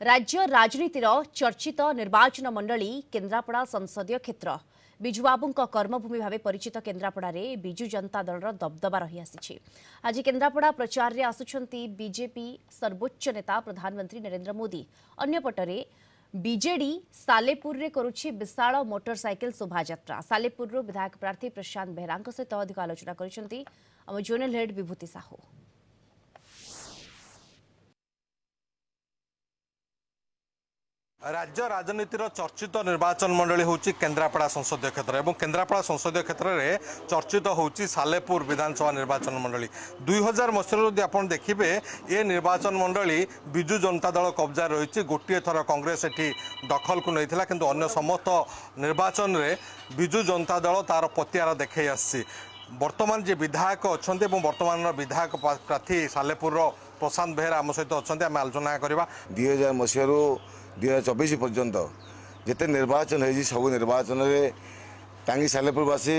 राज्य राजनीतिर चर्चित निर्वाचन मंडली केन्द्रापड़ा संसदीय क्षेत्र बिजुबाबू कर्मभूमि भाव परिचित केन्द्रापड़ा बिजु जनता दल दबदबा रही आसी। आज केन्द्रापड़ा प्रचार में आसुछंती बीजेपी सर्वोच्च नेता प्रधानमंत्री नरेंद्र मोदी। अन्यपटरे बीजेडी सालेपुर रे करुछि विशाल मोटरसाइकिल शोभायात्रा। सालेपुर विधायक प्रार्थी प्रशांत बेहरा सहित अधिक आलोचना करिसेंती आम जोनल हेड विभूति साहू। राज्य राजनीतिर चर्चित निर्वाचन मंडली होची केन्द्रापड़ा संसदीय क्षेत्र और केन्द्रापड़ा संसदीय क्षेत्र में चर्चित होची सालेपुर विधानसभा निर्वाचन मंडली। 2000 मसीह यदि आप देखिए ये निर्वाचन मंडली बिजु जनता दल कब्जा रही। गोटे थर कांग्रेस एटी दखल को नहीं किंतु अन्य समस्त निर्वाचन में बिजु जनता दल तार पतियार देखई आसी। वर्तमान जे विधायक अच्छा वर्तमान विधायक प्रार्थी सालेपुर प्रशांत बेहरा आम सहित अच्छा आम आलोचना करवा। 2000 मसीह 2024 पर्यंत जिते निर्वाचन है सब निर्वाचन में टांगी सालेपुरवासी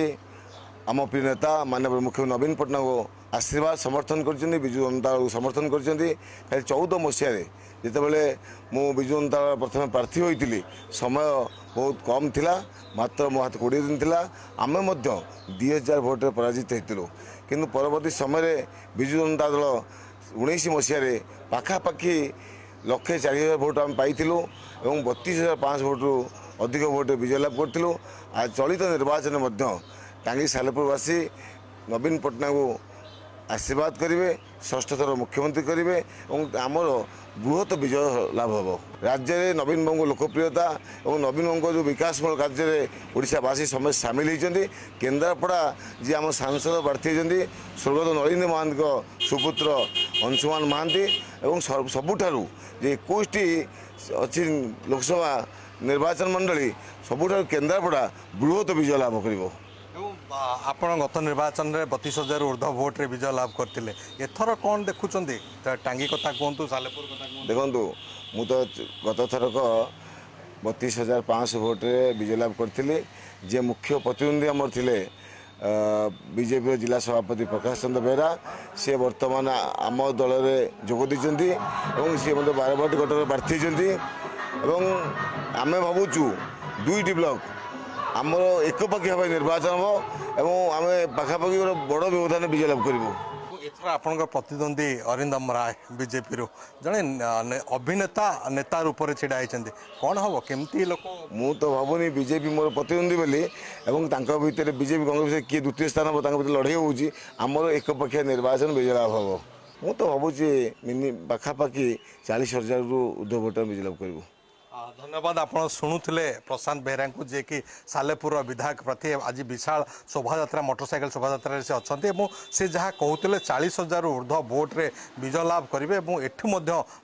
आम प्रिय नेता माननीय मुख्यमंत्री नवीन पट्टनायक को आशीर्वाद समर्थन कर बिजु जनता दल समर्थन कर। 14 मसीह जितेबाला मु बिजु जनता दल प्रथम प्रार्थी होती समय बहुत कम थिला, मात्र मो हाथ 20 दिन थिला। आमे 2000 भोट पराजित होइतिलु किंतु परवर्ती समय बिजु जनता दल 19 मसीह पाखापाखि 1,04,000 भोट आम पाइलु और 32,500 भोट अधिक भोट विजय लाभ करूँ। आज चलित निर्वाचन में टांगी सालेपुरवासी नवीन पट्टनायक को आशीर्वाद करेंगे, षष्ठ थर मुख्यमंत्री करेंगे और आमर बृहत विजय लाभ हम। राज्य में नवीन बाबू लोकप्रियता और नवीन बाबू जो विकासमूलक कार्य में ओडिशावासी समस्त सामिल होती। केन्द्रापड़ा जी आम सांसद प्रार्थी होती स्वर्गत नलिनी महांती सुपुत्र अंशुमान महांती और सबुठारु जे 21 अच्छी लोकसभा निर्वाचन मंडली सबुठारु केन्द्रापड़ा बृहत विजय लाभ कर। आपण गत निर्वाचन में 32,000 ऊर्ध्व भोट रे विजय लाभ करते। एथर कौन देखुंत टांगी कथा कहतु सालेपुर कथा देखु मु तो गत थरक 32,500 भोट रे विजय लाभ करती। जे मुख्य प्रतिद्वंदी आमर थिले बीजेपी जिला सभापति प्रकाश चंद्र बेहरा सी वर्तमान आम दल में जोग देती और सी मतलब बारवाटी गटर प्रार्थी होती। आम भावुँ 2टी ब्लॉक आमर एकपाखिया निर्वाचन हम और आम पाखापाखि बड़ व्यवधान विजय लाभ करूँ। एथर आपण प्रतिद्वंदी अरिंदम राय बीजेपी जड़े अभिनेता नेता रूप से छिड़ा होती कौन हम केमती लोक मु तो भावुनी बीजेपी मोर प्रतिद्वंदी बोली भितर बीजेपी कांग्रेस किए द्वितीय स्थान हम लड़ाई होमर एकपाखिया निर्वाचन विजय लाभ हम। मु तो भावुची मिनि पाखापाखि 40,000 रु ऊर्ध्व भोट विजय लाभ करूँ। धन्यवाद। आप शुणुले प्रशांत बेहरा को जे कि सालेपुर विधायक प्रार्थी आज विशाल शोभायात्रा मोटरसाइकिल शोभायात्रा से अच्छा से जहाँ कहते 40,000 ऊर्ध्व भोट रे विजय लाभ करेंगे और एठू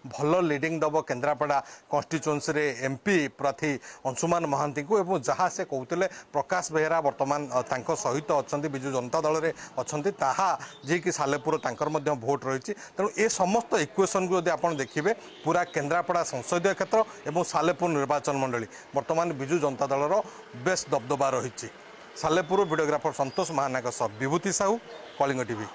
भल लीडिंग दब केन्द्रापड़ा कन्स्टिट्युएन्सी रे एमपी प्रार्थी अंशुमान महांती को एवं जहाँ से कहते प्रकाश बेहरा वर्तमान सहित अच्छा बिजु जनता दल में अच्छा जी कि सालेपुर भोट रही। तेणु ए समस्त इक्वेशन को आप देखिए पूरा केन्द्रापड़ा संसदीय क्षेत्र और सालेपुर निर्वाचन मंडली वर्तमान बिजु जनता दल बेस दबदबा रही। सालेपुर वीडियोग्राफर संतोष महानायक विभूति साहू, कलिंग टीवी।